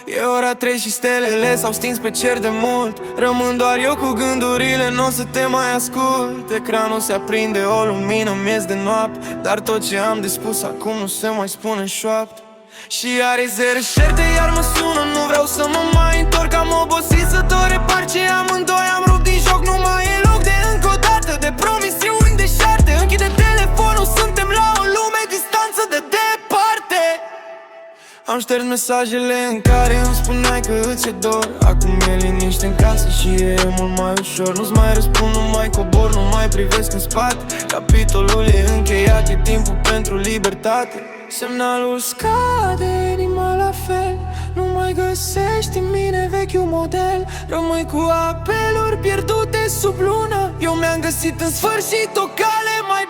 E ora 3 și stelele s-au stins pe cer de mult. Rămân doar eu cu gândurile, n-o să te mai ascult. Ecranul se aprinde, o lumină miez de noapte, dar tot ce am de spus acum nu se mai spune în șoaptă. Și are zero șerte, iar mă sună, nu vreau să mă mai întorc. Am obosit să tot repar ce amândoi am rupt din joc. Nu mai e loc de încă o dată, de promisiuni deșarte. Închide telefonul, suntem la o lume distanță de departe. Am șters mesajele în care îmi spuneai că îți e dor. Acum e liniște în casă și e mult mai ușor. Nu-ți mai răspund, nu mai cobor, nu mai privesc în spate. Capitolul e încheiat, e timpul pentru libertate. Semnalul scade, inima la fel. Nu mai găsești în mine vechiul model. Rămâi cu apeluri pierdute sub lună. Eu mi-am găsit în sfârșit o cale mai